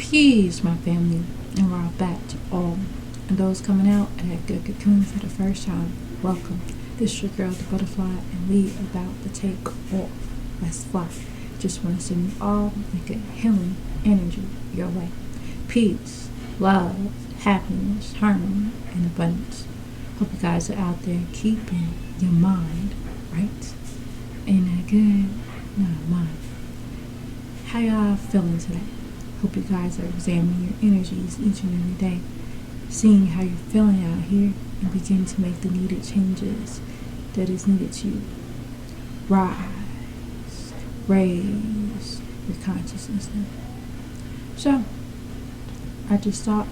Peace, my family, and we're all back to all. And those coming out and had good cocoon for the first time, welcome. This is your girl, the butterfly, and we about to take off. Let's fly. Just want to send you all like a healing energy your way. Peace, love, happiness, harmony, and abundance. Hope you guys are out there keeping your mind right in a good mind. How y'all feeling today? Hope you guys are examining your energies each and every day, seeing how you're feeling out here, and begin to make the needed changes that is needed to raise your consciousness now. So, I just thought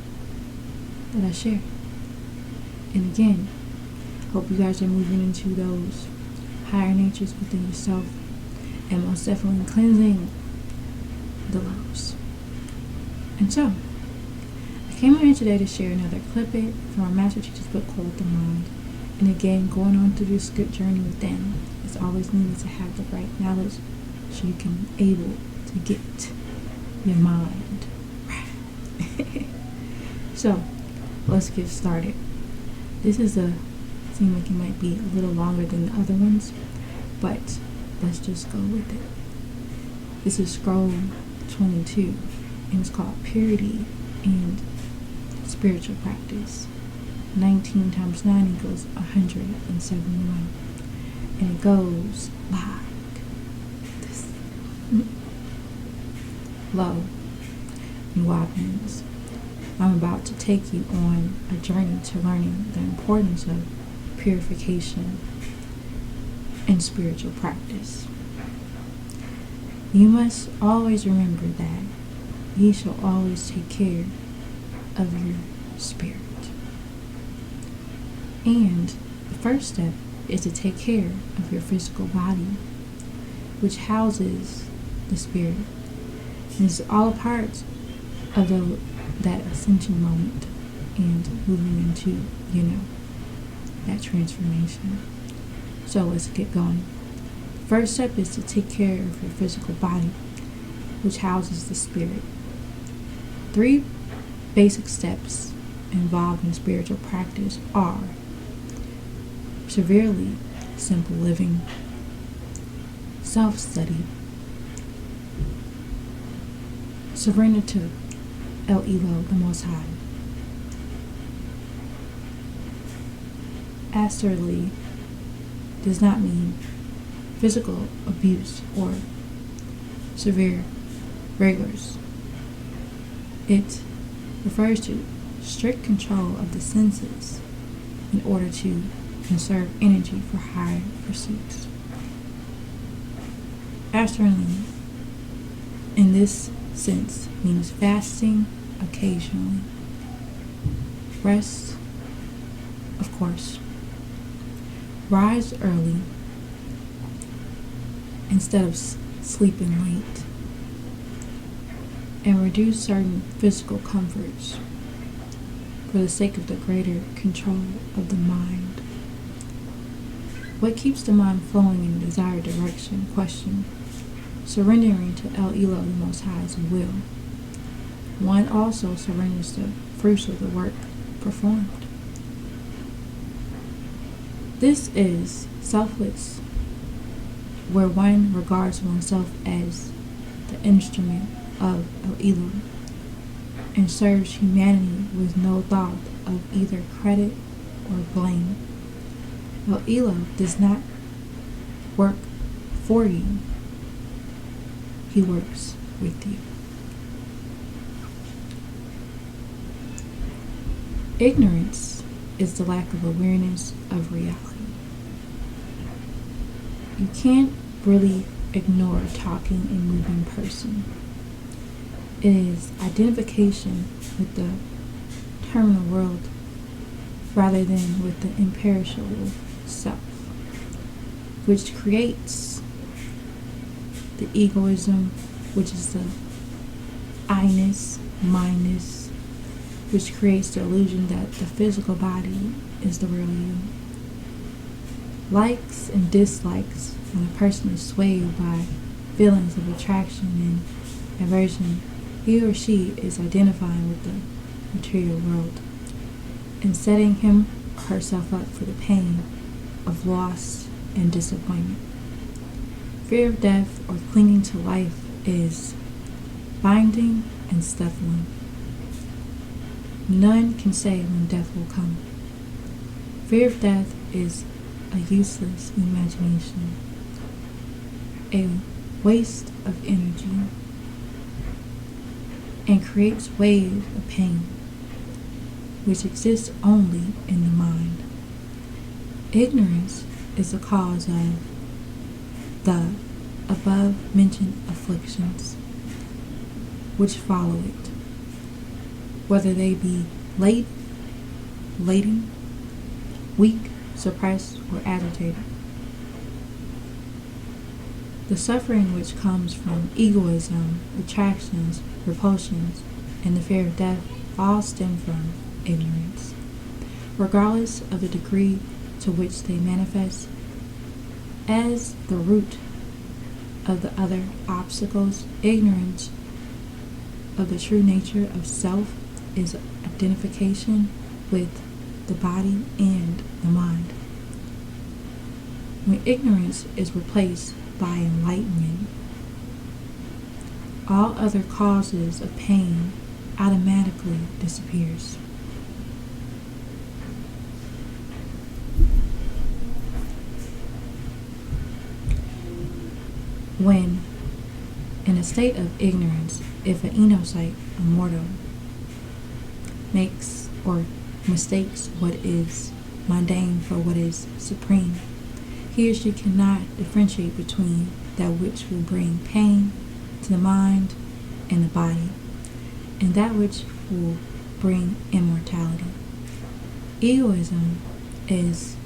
that I share. And again, hope you guys are moving into those higher natures within yourself, and most definitely cleansing the lows. And so, I came here today to share another clip from our Master Teacher's book called The Mind. And again, going on through this good journey within, it's always needed to have the right knowledge so you can be able to get your mind right. So, let's get started. This is seem like it might be a little longer than the other ones, but let's just go with it. This is scroll 22, and it's called Purity and Spiritual Practice. 19 times 9 equals 171. And it goes like this. Hello, and Wapins. I'm about to take you on a journey to learning the importance of purification and spiritual practice. You must always remember that ye shall always take care of your spirit. And the first step is to take care of your physical body, which houses the spirit. And it's all a part of that ascension moment and moving into, that transformation. So let's get going. First step is to take care of your physical body, which houses the spirit. 3 basic steps involved in spiritual practice are severely simple living, self-study, surrender to El Elo, the Most High. Asterly does not mean physical abuse or severe rigors. It refers to strict control of the senses in order to conserve energy for higher pursuits. Asterly, in this sense, means fasting occasionally. Rest, of course. Rise early instead of sleeping late, and reduce certain physical comforts for the sake of the greater control of the mind. What keeps the mind flowing in the desired direction? Question. Surrendering to El Elo, the Most High's will. One also surrenders the fruits of the work performed. This is selfless, where one regards oneself as the instrument of El Elo and serves humanity with no thought of either credit or blame. El Elo does not work for you. He works with you. Ignorance is the lack of awareness of reality. You can't really ignore a talking and moving person. It is identification with the terminal world rather than with the imperishable self, which creates the egoism, which is the I-ness, mindness, which creates the illusion that the physical body is the real you. Likes and dislikes when a person is swayed by feelings of attraction and aversion he or she is identifying with the material world and setting him or herself up for the pain of loss and disappointment. Fear of death or clinging to life is binding and stifling. None can say when death will come. Fear of death is a useless imagination, a waste of energy, and creates waves of pain, which exists only in the mind. Ignorance is the cause of the above-mentioned afflictions which follow it, whether they be latent, weak, suppressed, or agitated. The suffering which comes from egoism, attractions, repulsions, and the fear of death all stem from ignorance. Regardless of the degree to which they manifest, as the root of the other obstacles, ignorance of the true nature of self is identification with the body and the mind. When ignorance is replaced by enlightenment, all other causes of pain automatically disappears. When in a state of ignorance, if an enocyte, a mortal, makes or mistakes what is mundane for what is supreme, he or she cannot differentiate between that which will bring pain to the mind and the body, and that which will bring immortality. Egoism is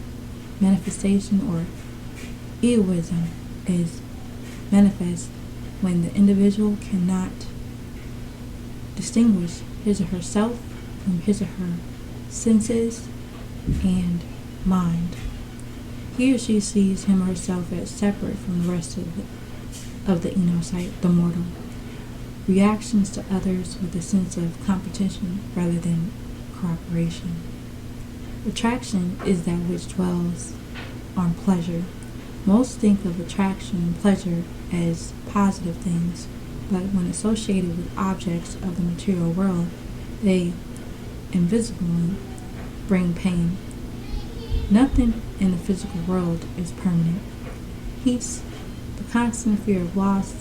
manifestation, or egoism is manifest when the individual cannot distinguish his or herself from his or her senses and mind. He or she sees him or herself as separate from the rest of the enocyte, the mortal. Reactions to others with a sense of competition rather than cooperation. Attraction is that which dwells on pleasure. Most think of attraction and pleasure as positive things, but when associated with objects of the material world, they invisibly bring pain. Nothing in the physical world is permanent. Hence, the constant fear of loss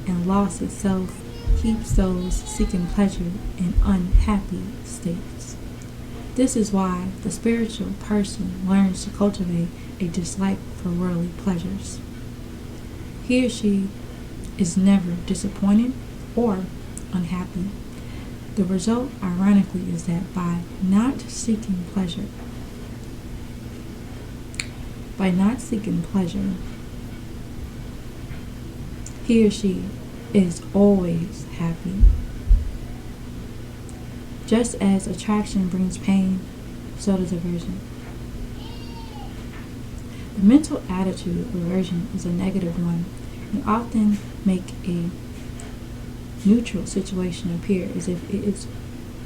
and loss itself keeps those seeking pleasure in unhappy states. This is why the spiritual person learns to cultivate a dislike for worldly pleasures. He or she is never disappointed or unhappy. The result, ironically, is that by not seeking pleasure, he or she is always happy. Just as attraction brings pain, so does aversion. The mental attitude of aversion is a negative one and often make a neutral situation appear as if it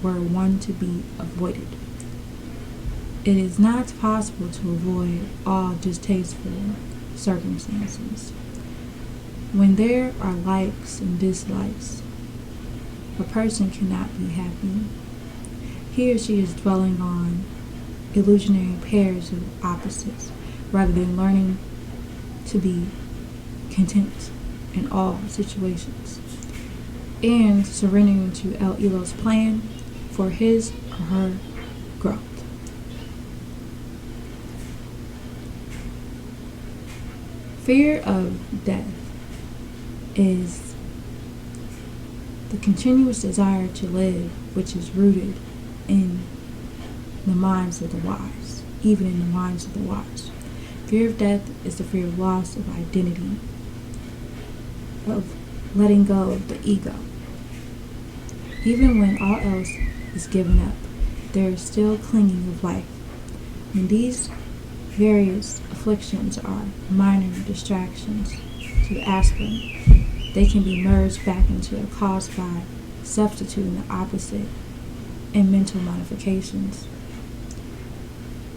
were one to be avoided. It is not possible to avoid all distasteful circumstances. When there are likes and dislikes, a person cannot be happy. He or she is dwelling on illusionary pairs of opposites rather than learning to be content in all situations and surrendering to El Elo's plan for his or her growth. Fear of death is the continuous desire to live, which is rooted in the minds of the wise, even in the minds of the wise. Fear of death is the fear of loss of identity, of letting go of the ego. Even when all else is given up, there is still clinging of life. When these various afflictions are minor distractions to the aspirin, they can be merged back into a caused by substituting the opposite in mental modifications.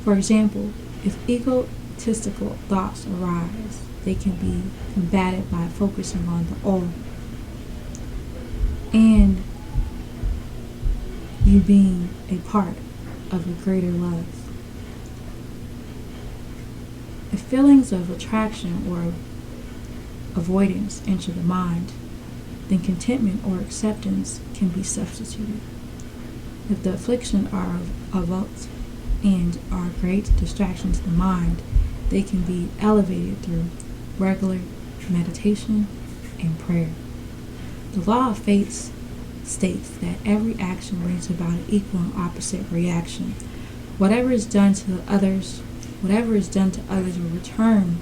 For example, if egotistical thoughts arise, they can be combated by focusing on the all and you being a part of a greater love. If feelings of attraction or avoidance enter the mind, then contentment or acceptance can be substituted. If the affliction are evoked and are great distractions to the mind, they can be elevated through regular meditation and prayer. The law of fates states that every action brings about an equal and opposite reaction. Whatever is done to others will return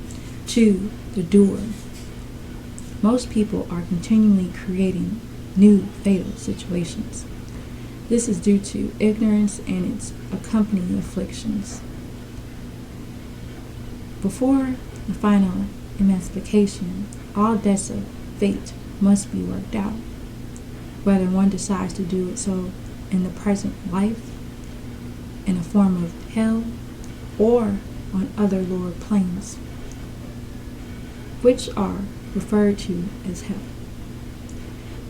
to the doer. Most people are continually creating new fatal situations. This is due to ignorance and its accompanying afflictions. Before the final emancipation, all debts of fate must be worked out, whether one decides to do it so in the present life, in a form of hell, or on other lower planes, which are referred to as hell.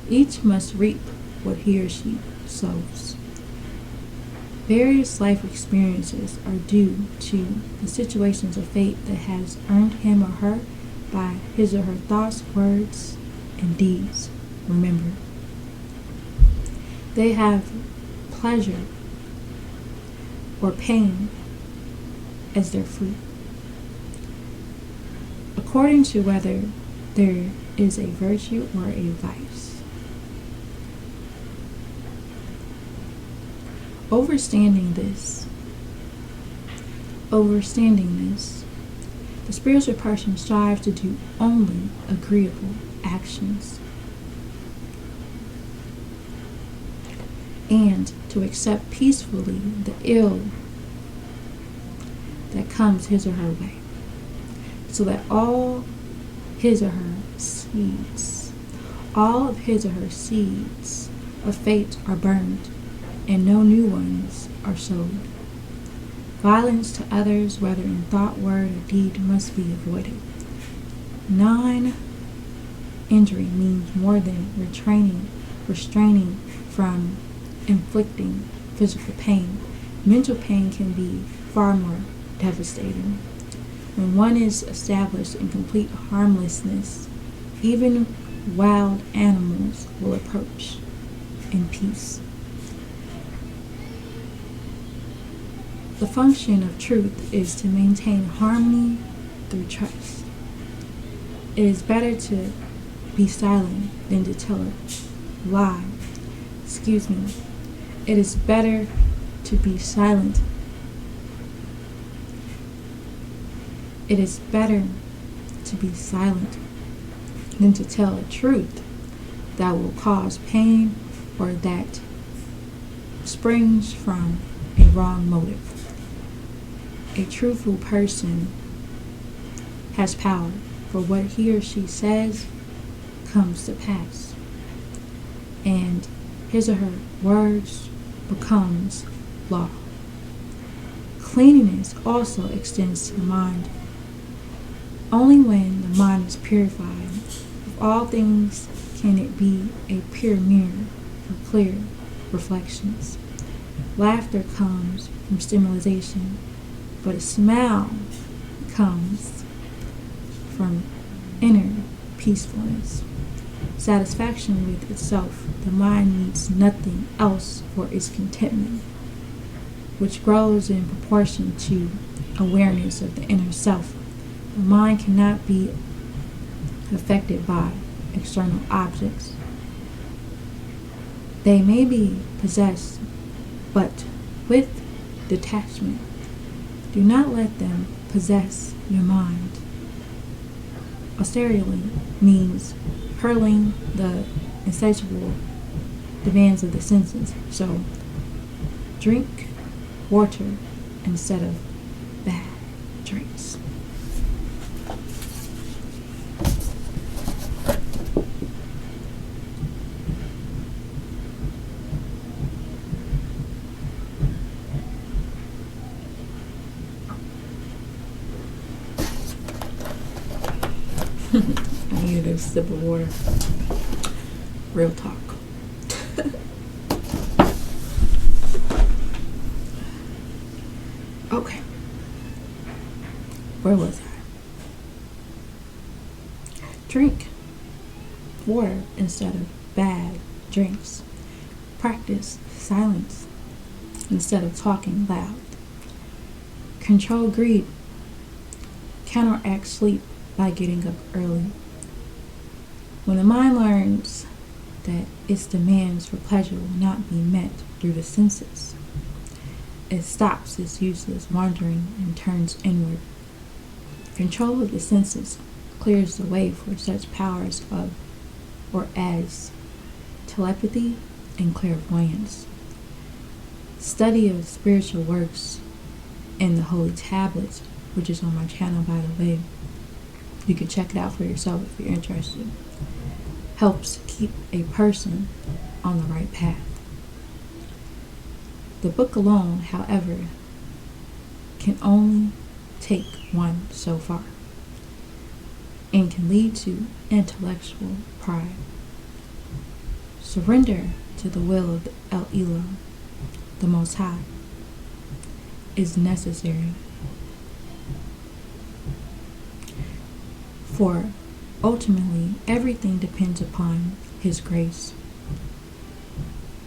Each must reap what he or she sows. Various life experiences are due to the situations of fate that has earned him or her by his or her thoughts, words, and deeds. Remember, they have pleasure or pain as their fruit, according to whether there is a virtue or a vice. Overstanding this, the spiritual person strives to do only agreeable actions and to accept peacefully the ill that comes his or her way, so that all of his or her seeds of fate are burned and no new ones are sowed. Violence to others, whether in thought, word, or deed, must be avoided. Non-injury means more than restraining from inflicting physical pain. Mental pain can be far more devastating. When one is established in complete harmlessness, even wild animals will approach in peace. The function of truth is to maintain harmony through trust. It is better to be silent than to tell a lie. It is better to be silent. It is better to be silent than to tell a truth that will cause pain or that springs from a wrong motive. A truthful person has power, for what he or she says comes to pass, and his or her words becomes law. Cleanliness also extends to the mind. Only when the mind is purified of all things can it be a pure mirror for clear reflections. Laughter comes from stimulation, but a smile comes from inner peacefulness. Satisfaction with itself, the mind needs nothing else for its contentment, which grows in proportion to awareness of the inner self. The mind cannot be affected by external objects. They may be possessed, but with detachment. Do not let them possess your mind. Austerity means hurling the insatiable demands of the senses. So, drink water instead of bad drinks. sip of water. Real talk. Okay. Where was I? Drink water instead of bad drinks. Practice silence instead of talking loud. Control greed. Counteract sleep by getting up early. When the mind learns that its demands for pleasure will not be met through the senses, it stops its useless wandering and turns inward. Control of the senses clears the way for such powers of or as telepathy and clairvoyance. Study of spiritual works and the holy tablets, which is on my channel, by the way. You can check it out for yourself if you're interested. Helps keep a person on the right path. The book alone, however, can only take one so far and can lead to intellectual pride. Surrender to the will of El Elohim, the Most High, is necessary. For ultimately, everything depends upon His grace.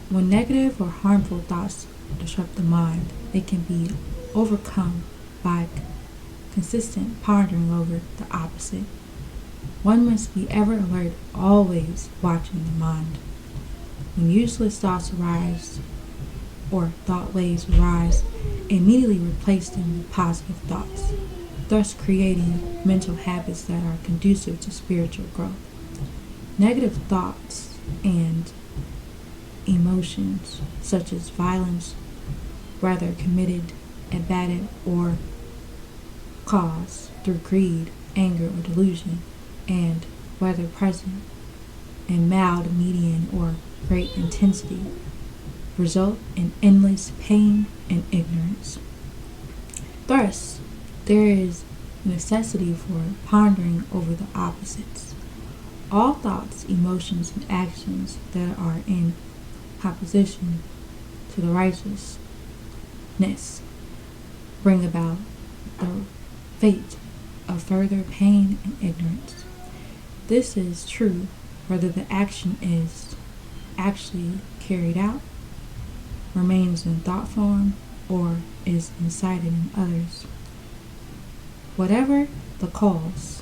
When negative or harmful thoughts disrupt the mind, they can be overcome by consistent pondering over the opposite. One must be ever alert, always watching the mind. When useless thoughts arise or thought waves arise, immediately replace them with positive thoughts, thus creating mental habits that are conducive to spiritual growth. Negative thoughts and emotions, such as violence, whether committed, abetted, or caused through greed, anger, or delusion, and whether present in mild, medium, or great intensity, result in endless pain and ignorance. Thus, there is necessity for pondering over the opposites. All thoughts, emotions, and actions that are in opposition to the righteousness bring about the fate of further pain and ignorance. This is true whether the action is actually carried out, remains in thought form, or is incited in others. Whatever the cause,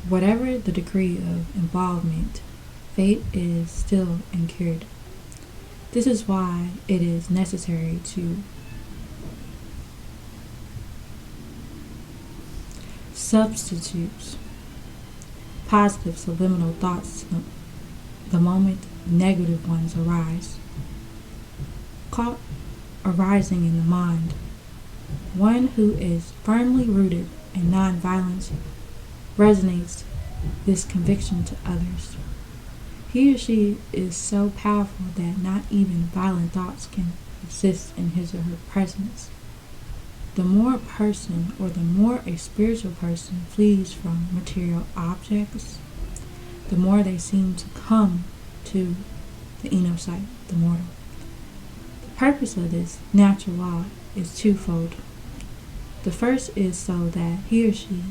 whatever the degree of involvement, fate is still incurred. This is why it is necessary to substitute positive subliminal thoughts the moment negative ones arise. Caught arising in the mind, one who is firmly rooted in nonviolence resonates this conviction to others. He or she is so powerful that not even violent thoughts can exist in his or her presence. The more a person, or the more a spiritual person, flees from material objects, the more they seem to come to the inner-sight, the mortal. The purpose of this natural law is twofold. The first is so that he or she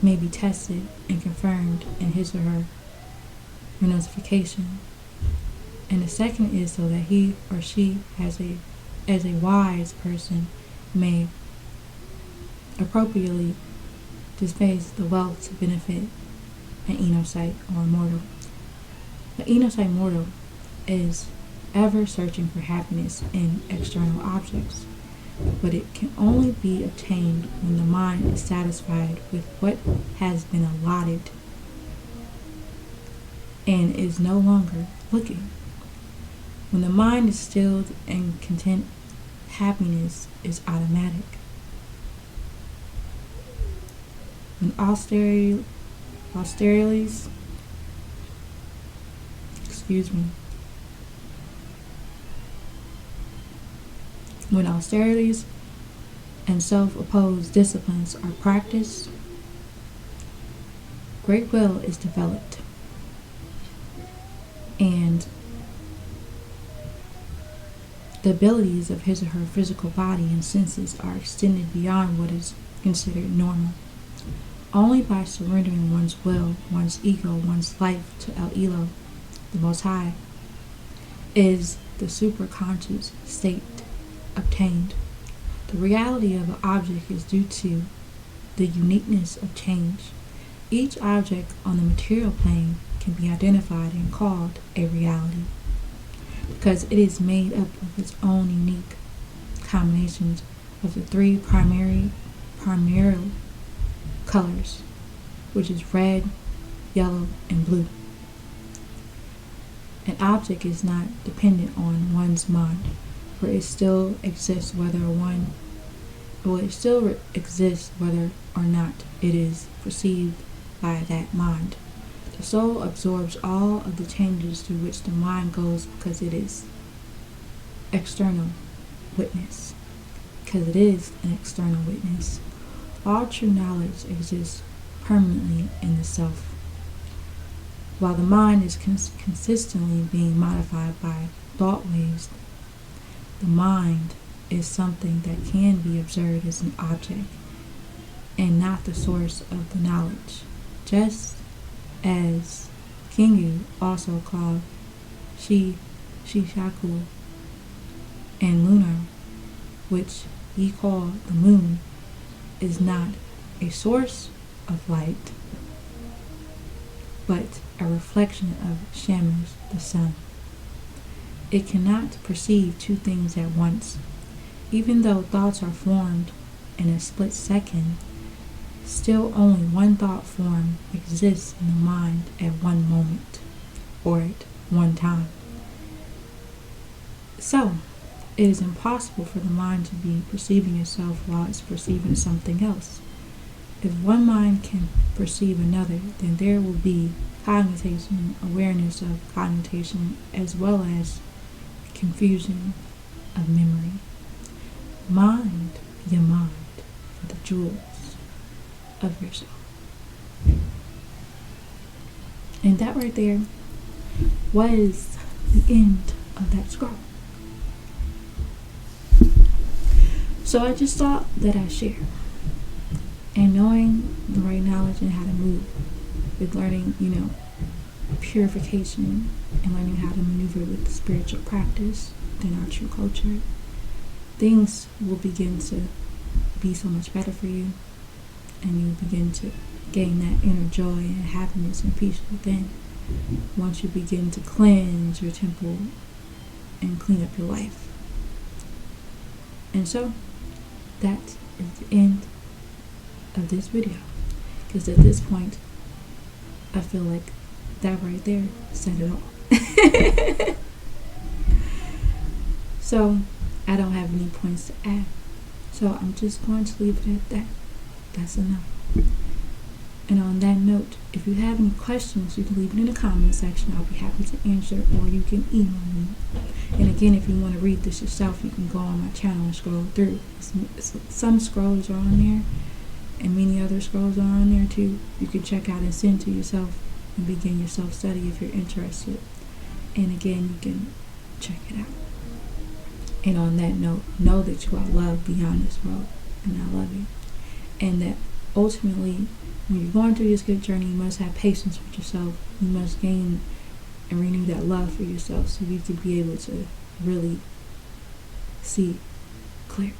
may be tested and confirmed in his or her renunciation, and the second is so that he or she, as a wise person, may appropriately dispense the wealth to benefit an enosight or mortal. The enosight mortal is ever searching for happiness in external objects, but it can only be obtained when the mind is satisfied with what has been allotted and is no longer looking. When the mind is stilled and content, happiness is automatic. When austerities and self-imposed disciplines are practiced, great will is developed. And the abilities of his or her physical body and senses are extended beyond what is considered normal. Only by surrendering one's will, one's ego, one's life to El Elo, the Most High, is the superconscious state obtained. The reality of an object is due to the uniqueness of change. Each object on the material plane can be identified and called a reality because it is made up of its own unique combinations of the three primary colors, which is red, yellow, and blue. An object is not dependent on one's mind, for it still exists whether or not it is perceived by that mind. The soul absorbs all of the changes through which the mind goes because it is external witness. Because it is an external witness. All true knowledge exists permanently in the self. While the mind is consistently being modified by thought waves, the mind is something that can be observed as an object and not the source of the knowledge. Just as Kingu, also called Shishaku, and lunar, which he called the moon, is not a source of light, but a reflection of Shamash, the sun. It cannot perceive two things at once. Even though thoughts are formed in a split second, still only one thought form exists in the mind at one moment, or at one time. So, it is impossible for the mind to be perceiving itself while it's perceiving something else. If one mind can perceive another, then there will be cognition, awareness of cognition, as well as confusion of memory. Mind your mind for the jewels of your soul. And that right there was the end of that scroll. So I just thought that I'd share. And knowing the right knowledge and how to move with learning, purification and learning how to maneuver with the spiritual practice within our true culture, things will begin to be so much better for you, and you begin to gain that inner joy and happiness and peace within once you begin to cleanse your temple and clean up your life. And so that is the end of this video, because at this point I feel like that right there said it all. So I don't have any points to add, so I'm just going to leave it at that. That's enough. And on that note, if you have any questions, you can leave it in the comment section. I'll be happy to answer, or you can email me. And again, if you want to read this yourself, you can go on my channel and scroll through. Some scrolls are on there, and many other scrolls are on there too. You can check out and send to yourself and begin your self-study if you're interested. And again, you can check it out. And on that note, know that you are loved beyond this world, and I love you. And that ultimately, when you're going through this good journey, you must have patience with yourself. You must gain and renew that love for yourself so you can be able to really see clear.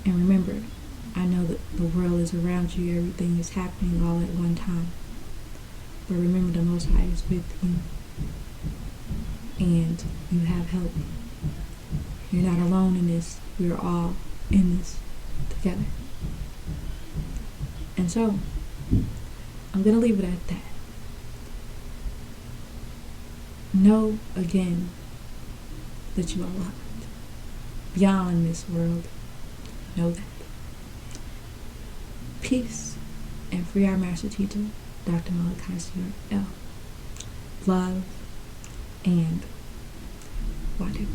And remember, I know that the world is around you, everything is happening all at one time. But remember, the Most High is with you. And you have help. You're not alone in this. We're all in this together. And so, I'm going to leave it at that. Know again that you are loved beyond this world. Know that. Peace and free our master teacher, Dr. Malachi L. Love and Wadu.